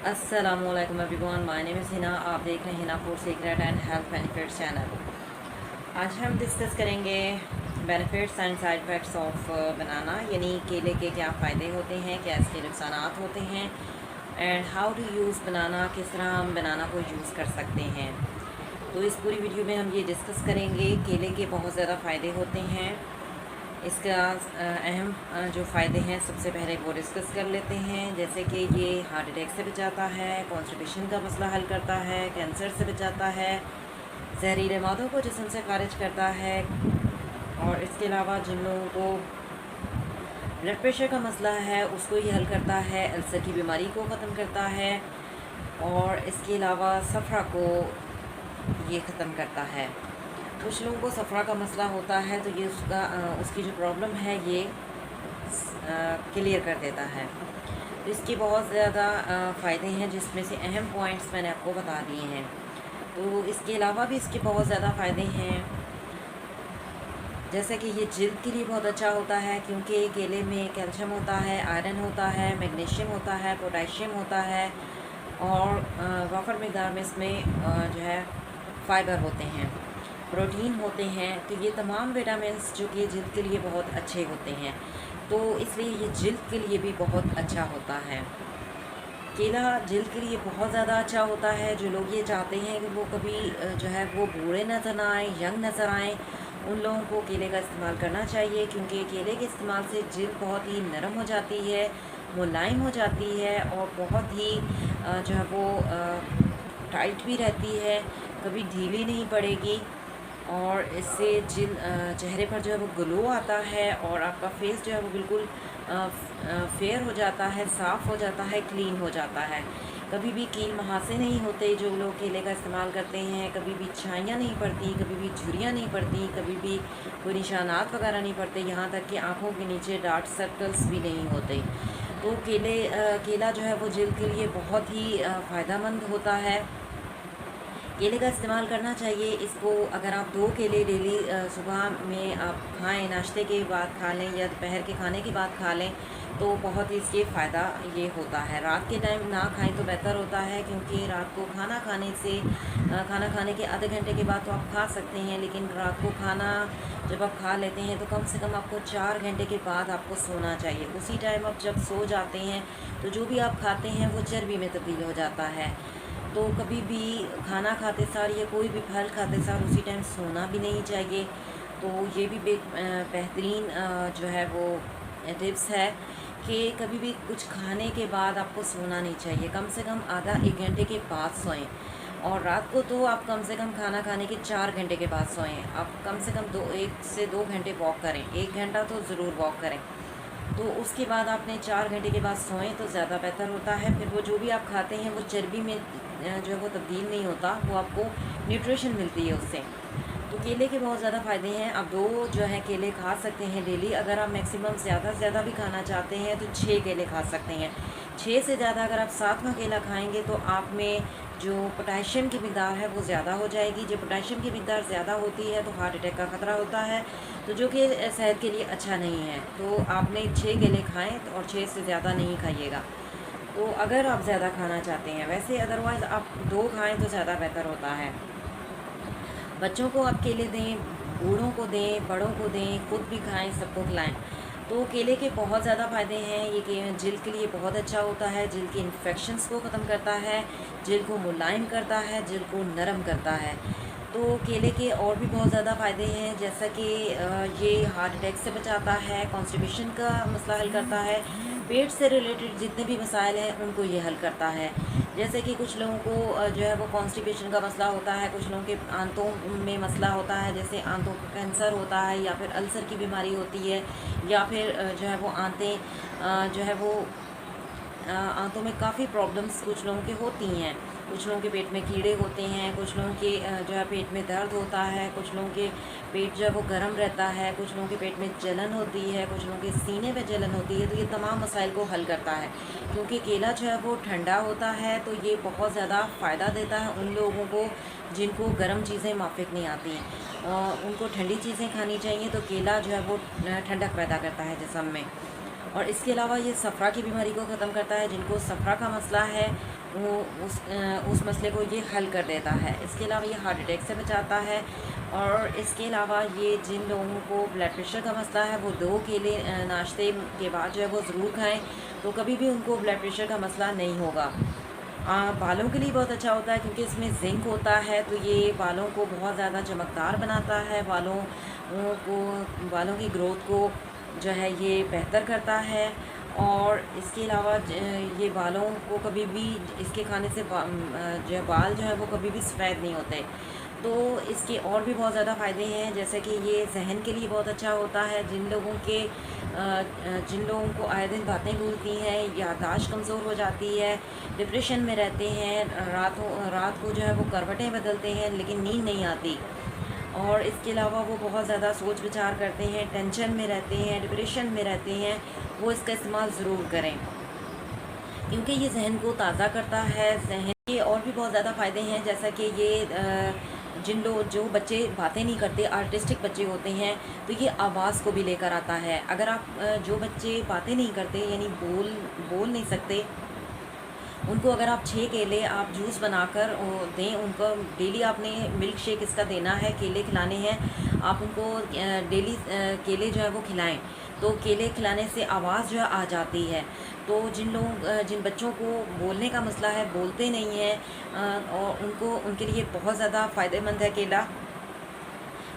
अस्सलामुअलैकुम everyone, my name is Hina. आप देख रहे हैं Hina food secret and health benefits channel. आज हम डिस्कस करेंगे benefits and side effects of बनाना, यानी केले के क्या फ़ायदे होते हैं, क्या इसके नुकसानात होते हैं, एंड हाउ टू यूज़ बनाना, किस तरह हम बनाना को यूज़ कर सकते हैं। तो इस पूरी वीडियो में हम ये डिस्कस करेंगे केले के बहुत ज़्यादा फ़ायदे होते हैं। इसका अहम जो फ़ायदे हैं सबसे पहले वो डिस्कस कर लेते हैं, जैसे कि ये हार्ट अटैक से बचाता है, कॉन्स्टिपेशन का मसला हल करता है, कैंसर से बचाता है, जहरीले मादों को जिस्म से खारिज करता है, और इसके अलावा जिन लोगों को ब्लड प्रेशर का मसला है उसको ये हल करता है, अल्सर की बीमारी को ख़त्म करता है, और इसके अलावा सफ़रा को ये ख़त्म करता है। कुछ लोगों को सफ़रा का मसला होता है तो ये उसकी जो प्रॉब्लम है ये क्लियर कर देता है। तो इसके बहुत ज़्यादा फ़ायदे हैं, जिसमें से अहम पॉइंट्स मैंने आपको बता दिए हैं। तो इसके अलावा भी इसके बहुत ज़्यादा फ़ायदे हैं, जैसे कि ये जिल्द के लिए बहुत अच्छा होता है, क्योंकि केले में कैल्शियम होता है, आयरन होता है, मैग्नीशियम होता है, पोटेशियम होता है, और वाफर मकदार में इसमें जो है फ़ाइबर होते हैं, प्रोटीन होते हैं। तो ये तमाम विटामिन्स जो कि जिल्द के लिए बहुत अच्छे होते हैं, तो इसलिए ये जिल्द के लिए भी बहुत अच्छा होता है। केला जिल्द के लिए बहुत ज़्यादा अच्छा होता है। जो लोग ये चाहते हैं कि वो कभी जो है वो बूढ़े नज़र ना आए, यंग नज़र आएँ, उन लोगों को केले का इस्तेमाल करना चाहिए, क्योंकि केले के इस्तेमाल से जिल्द बहुत ही नरम हो जाती है, मुलायम हो जाती है, और बहुत ही जो है वो टाइट भी रहती है, कभी ढीली नहीं पड़ेगी, और इससे चेहरे पर जो है वो ग्लो आता है, और आपका फेस जो है वो बिल्कुल फेयर हो जाता है, साफ़ हो जाता है, क्लीन हो जाता है। कभी भी कील मुहासे नहीं होते जो लोग केले का इस्तेमाल करते हैं, कभी भी छाइयाँ नहीं पड़ती, कभी भी झुर्रियाँ नहीं पड़ती, कभी भी कोई निशानात वगैरह नहीं पड़ते, यहाँ तक कि आँखों के नीचे डार्क सर्कल्स भी नहीं होते। तो केला जो है वो जिल्द के लिए बहुत ही फ़ायदेमंद होता है। केले का इस्तेमाल करना चाहिए। इसको अगर आप 2 केले डेली सुबह में आप खाएं, नाश्ते के बाद खा लें या दोपहर के खाने के बाद खा लें, तो बहुत ही इसके फ़ायदा ये होता है। रात के टाइम ना खाएं तो बेहतर होता है, क्योंकि रात को खाना खाने के आधे घंटे के बाद तो आप खा सकते हैं, लेकिन रात को खाना जब आप खा लेते हैं तो कम से कम आपको 4 घंटे के बाद आपको सोना चाहिए। उसी टाइम आप जब सो जाते हैं तो जो भी आप खाते हैं वो चर्बी में तब्दील हो जाता है। तो कभी भी खाना खाते सार या कोई भी फल खाते सार उसी टाइम सोना भी नहीं चाहिए। तो ये भी बेहतरीन जो है वो टिप्स है कि कभी भी कुछ खाने के बाद आपको सोना नहीं चाहिए, कम से कम आधा 1 घंटे के बाद सोएं, और रात को तो आप कम से कम खाना खाने के 4 घंटे के बाद सोएं। आप कम से कम 1 से 2 घंटे वॉक करें, 1 घंटा तो ज़रूर वॉक करें। तो उसके बाद आपने 4 घंटे के बाद सोएं तो ज़्यादा बेहतर होता है। फिर वो जो भी आप खाते हैं वो चर्बी में जो है वो तब्दील नहीं होता, वो आपको न्यूट्रिशन मिलती है उससे। तो केले के बहुत ज़्यादा फ़ायदे हैं। आप 2 जो है केले खा सकते हैं डेली। अगर आप मैक्सिमम ज़्यादा से ज़्यादा भी खाना चाहते हैं तो 6 केले खा सकते हैं। 6 से ज़्यादा अगर आप 7वां केला खाएंगे तो आप में जो पोटेशियम की मिक़दार है वो ज़्यादा हो जाएगी। जब पोटेशियम की मिक़दार ज़्यादा होती है तो हार्ट अटैक का ख़तरा होता है, तो जो कि सेहत के लिए अच्छा नहीं है। तो आपने 6 केले खाएँ और 6 से ज़्यादा नहीं खाइएगा, तो अगर आप ज़्यादा खाना चाहते हैं। वैसे अदरवाइज़ आप 2 खाएँ तो ज़्यादा बेहतर होता है। बच्चों को आप केले दें, बूढ़ों को दें, बड़ों को दें, खुद भी खाएं, सबको खिलाएं। तो केले के बहुत ज़्यादा फ़ायदे हैं। ये कि जिल्द के लिए बहुत अच्छा होता है, जिल्द के इन्फेक्शंस को ख़त्म करता है, जिल्द को मुलायम करता है, जिल्द को नरम करता है। तो केले के और भी बहुत ज़्यादा फ़ायदे हैं, जैसा कि ये हार्ट अटैक से बचाता है, कॉन्स्टिपेशन का मसला हल करता है, पेट से रिलेटेड जितने भी मसाइल हैं उनको ये हल करता है। जैसे कि कुछ लोगों को जो है वो कॉन्स्टिपेशन का मसला होता है, कुछ लोगों के आंतों में मसला होता है, जैसे आंतों का कैंसर होता है, या फिर अल्सर की बीमारी होती है, या फिर जो है वो आंतें जो है वो आंतों में काफ़ी प्रॉब्लम्स कुछ लोगों के होती हैं। कुछ लोगों के पेट में कीड़े होते हैं, कुछ लोगों के जो है पेट में दर्द होता है, कुछ लोगों के पेट जो है वो गर्म रहता है, कुछ लोगों के पेट में जलन होती है, कुछ लोगों के सीने में जलन होती है। तो ये तमाम मसाइल को हल करता है, क्योंकि केला जो है वो ठंडा होता है, तो ये बहुत ज़्यादा फ़ायदा देता है उन लोगों को जिनको गर्म चीज़ें माफिक नहीं आती हैं। उनको ठंडी चीज़ें खानी चाहिए। तो केला जो है वो ठंडक पैदा करता है जिस्म में। और इसके अलावा ये सफ़रा की बीमारी को ख़त्म करता है। जिनको सफ़रा का मसला है वो उस मसले को ये हल कर देता है। इसके अलावा ये हार्ट अटैक से बचाता है। और इसके अलावा ये जिन लोगों को ब्लड प्रेशर का मसला है वो 2 केले नाश्ते के बाद जो है वो ज़रूर खाएं, तो कभी भी उनको ब्लड प्रेशर का मसला नहीं होगा। बालों के लिए बहुत अच्छा होता है क्योंकि इसमें जिंक होता है, तो ये बालों को बहुत ज़्यादा चमकदार बनाता है, बालों की ग्रोथ को जो है ये बेहतर करता है। और इसके अलावा ये बालों को कभी भी इसके खाने से जो है बाल जो है वो कभी भी सफ़ेद नहीं होते। तो इसके और भी बहुत ज़्यादा फ़ायदे हैं, जैसे कि ये जहन के लिए बहुत अच्छा होता है। जिन लोगों को आए दिन बातें भूलती हैं, याददाश्त कमज़ोर हो जाती है, डिप्रेशन में रहते हैं, रात को जो है वो करवटें बदलते हैं लेकिन नींद नहीं आती, और इसके अलावा वो बहुत ज़्यादा सोच विचार करते हैं, टेंशन में रहते हैं, डिप्रेशन में रहते हैं, वो इसका इस्तेमाल ज़रूर करें क्योंकि ये जहन को ताज़ा करता है। जहन के और भी बहुत ज़्यादा फ़ायदे हैं, जैसा कि ये जो बच्चे बातें नहीं करते, आर्टिस्टिक बच्चे होते हैं, तो ये आवाज़ को भी लेकर आता है। अगर आप जो बच्चे बातें नहीं करते यानी बोल नहीं सकते, उनको अगर आप 6 केले आप जूस बनाकर दें, उनको डेली आपने मिल्क शेक इसका देना है, केले खिलाने हैं आप उनको, डेली केले जो है वो खिलाएं, तो केले खिलाने से आवाज़ जो है आ जाती है। तो जिन बच्चों को बोलने का मसला है, बोलते नहीं हैं, और उनके लिए बहुत ज़्यादा फ़ायदेमंद है केला,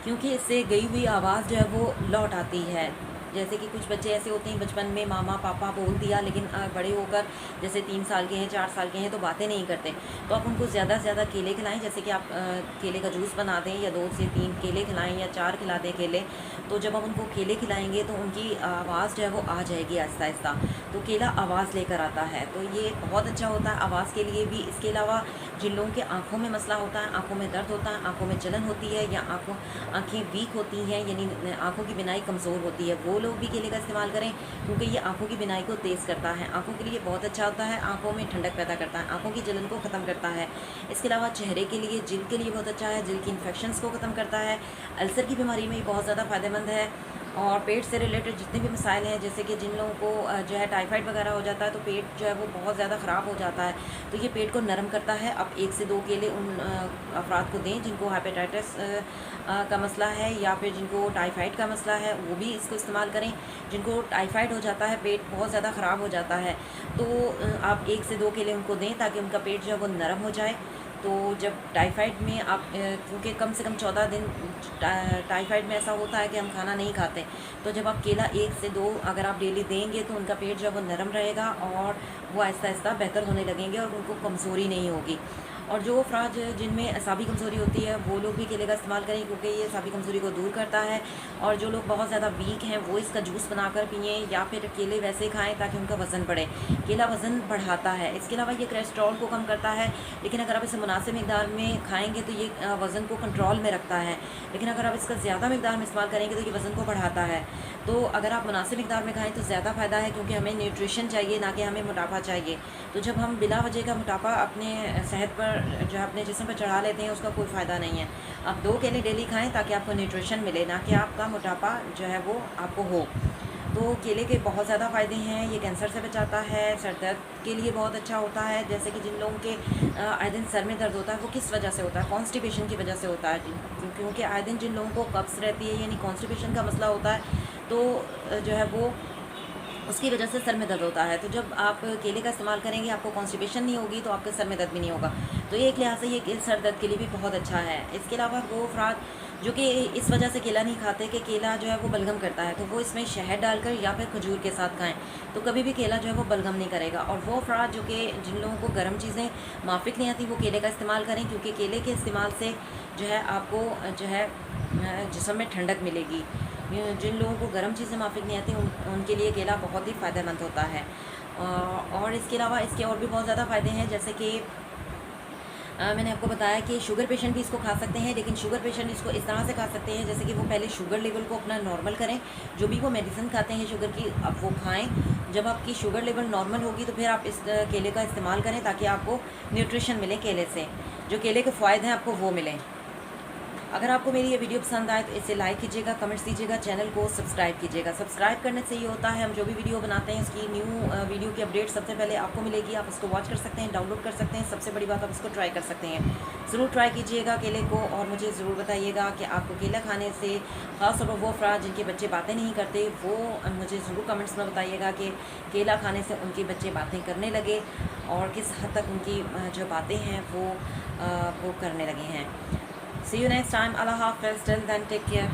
क्योंकि इससे गई हुई आवाज़ जो है वो लौट आती है। जैसे कि कुछ बच्चे ऐसे होते हैं, बचपन में मामा पापा बोल दिया, लेकिन बड़े होकर जैसे 3 साल के हैं, 4 साल के हैं, तो बातें नहीं करते, तो आप उनको ज़्यादा से ज़्यादा केले खिलाएं। जैसे कि आप केले का जूस बना दें, या 2 से 3 केले खिलाएं, या 4 खिला दें केले। तो जब आप उनको केले खिलाएंगे तो उनकी आवाज़ जो है वो आ जाएगी आहिस्ता आहिस्ता, तो केला आवाज़ लेकर आता है, तो ये बहुत अच्छा होता है आवाज़ के लिए भी। इसके अलावा जिन लोगों के आँखों में मसला होता है, आँखों में दर्द होता है, आँखों में जलन होती है, या आँखें वीक होती हैं, यानी आँखों की बिनाई कमज़ोर होती है, वो लोग भी केले का इस्तेमाल करें, क्योंकि ये आँखों की बिनाई को तेज़ करता है, आँखों के लिए बहुत अच्छा होता है, आँखों में ठंडक पैदा करता है, आँखों की जलन को ख़त्म करता है। इसके अलावा चेहरे के लिए, जिल्द के लिए बहुत अच्छा है, जिल्द की इन्फेक्शंस को ख़त्म करता है, अल्सर की बीमारी में बहुत ज़्यादा फ़ायदेमंद है। और पेट से रिलेटेड जितने भी मसाइल हैं, जैसे कि जिन लोगों को जो है टाइफाइड वगैरह हो जाता है, तो पेट जो है वो बहुत ज़्यादा ख़राब हो जाता है, तो ये पेट को नरम करता है। अब 1 से 2 केले उन अफराद को दें जिनको हेपेटाइटिस का मसला है, या फिर जिनको टाइफाइड का मसला है, वो भी इसको इस्तेमाल करें। जिनको टाइफाइड हो जाता है, पेट बहुत ज़्यादा ख़राब हो जाता है, तो आप 1 से 2 केले उनको दें ताकि उनका पेट जो है वो नरम हो जाए। तो जब टाइफाइड में आप क्योंकि कम से कम 14 दिन टाइफाइड में ऐसा होता है कि हम खाना नहीं खाते, तो जब आप केला 1 से 2 अगर आप डेली देंगे तो उनका पेट जो है वो नरम रहेगा, और वो आहिस्ता आहिस्ता बेहतर होने लगेंगे, और उनको कमज़ोरी नहीं होगी। और जो अफराद जिनमें असाबी कमज़ोरी होती है, वो लोग भी केले का इस्तेमाल करें, क्योंकि ये असाबी कमज़ोरी को दूर करता है। और जो लोग बहुत ज़्यादा वीक हैं, वो इसका जूस बनाकर पिएँ, या फिर केले वैसे खाएं ताकि उनका वज़न बढ़े। केला वज़न बढ़ाता है। इसके अलावा ये कोलेस्ट्रॉल को कम करता है, लेकिन अगर आप इसे मुनासिब मिकदार में खाएँगे तो ये वज़न को कंट्रोल में रखता है, लेकिन अगर आप इसका ज़्यादा मिकदार में इस्तेमाल करेंगे तो ये वज़न को बढ़ाता है। तो अगर आप मुनासिब मिकदार में खाएँ तो ज़्यादा फ़ायदा है, क्योंकि हमें न्यूट्रिशन चाहिए, ना कि हमें मोटापा चाहिए। तो जब हम बिला वजह का मोटापा अपने सेहत पर जो है अपने जिस्म पर चढ़ा लेते हैं, उसका कोई फ़ायदा नहीं है। आप 2 केले डेली खाएं ताकि आपको न्यूट्रिशन मिले, ना कि आपका मोटापा जो है वो आपको हो। तो केले के बहुत ज़्यादा फ़ायदे हैं। ये कैंसर से बचाता है, सर दर्द के लिए बहुत अच्छा होता है। जैसे कि जिन लोगों के आए दिन सर में दर्द होता है, वो किस वजह से होता है? कॉन्स्टिपेशन की वजह से होता है, क्योंकि आए दिन जिन लोगों को कब्ज़ रहती है, यानी कॉन्स्टिपेशन का मसला होता है, तो जो है वो उसकी वजह से सर में दर्द होता है। तो जब आप केले का इस्तेमाल करेंगे, आपको कॉन्स्टिपेशन नहीं होगी, तो आपके सर में दर्द भी नहीं होगा। तो ये एक लिहाज से ये सर दर्द के लिए भी बहुत अच्छा है। इसके अलावा वो अफराद जो कि इस वजह से केला नहीं खाते कि केला जो है वो बलगम करता है, तो वो इसमें शहद डालकर या फिर खजूर के साथ खाएं, तो कभी भी केला जो है वो बलगम नहीं करेगा। और वो अफराद जो कि जिन लोगों को गर्म चीज़ें माफिक नहीं आती, वो केले का इस्तेमाल करें, क्योंकि केले के इस्तेमाल से जो है आपको जो है जिस्म में ठंडक मिलेगी। जिन लोगों को गर्म चीज़ें माफिक नहीं आती, उनके लिए केला बहुत ही फ़ायदेमंद होता है। और इसके अलावा इसके और भी बहुत ज़्यादा फ़ायदे हैं, जैसे कि मैंने आपको बताया कि शुगर पेशेंट भी इसको खा सकते हैं, लेकिन शुगर पेशेंट इसको इस तरह से खा सकते हैं जैसे कि वो पहले शुगर लेवल को अपना नॉर्मल करें। जो भी वो मेडिसिन खाते हैं शुगर की, अब वो खाएं। जब आपकी शुगर लेवल नॉर्मल होगी तो फिर आप इस केले का इस्तेमाल करें, ताकि आपको न्यूट्रिशन मिले केले से, जो केले के फ़ायदे हैं आपको वो मिलें। अगर आपको मेरी ये वीडियो पसंद आए तो इसे लाइक कीजिएगा, कमेंट्स दीजिएगा, चैनल को सब्सक्राइब कीजिएगा। सब्सक्राइब करने से ये होता है हम जो भी वीडियो बनाते हैं उसकी न्यू वीडियो की अपडेट सबसे पहले आपको मिलेगी। आप उसको वॉच कर सकते हैं, डाउनलोड कर सकते हैं, सबसे बड़ी बात आप उसको ट्राई कर सकते हैं। ज़रूर ट्राई कीजिएगा केले को और मुझे ज़रूर बताइएगा कि आपको केला खाने से ख़ासतौर पर वो अफराद जिनके बच्चे बातें नहीं करते वो मुझे ज़रूर कमेंट्स में बताइएगा कि केला खाने से उनके बच्चे बातें करने लगे और किस हद तक उनकी जो बातें हैं वो करने लगे हैं। See you next time. Allah Hafiz. Till then, take care.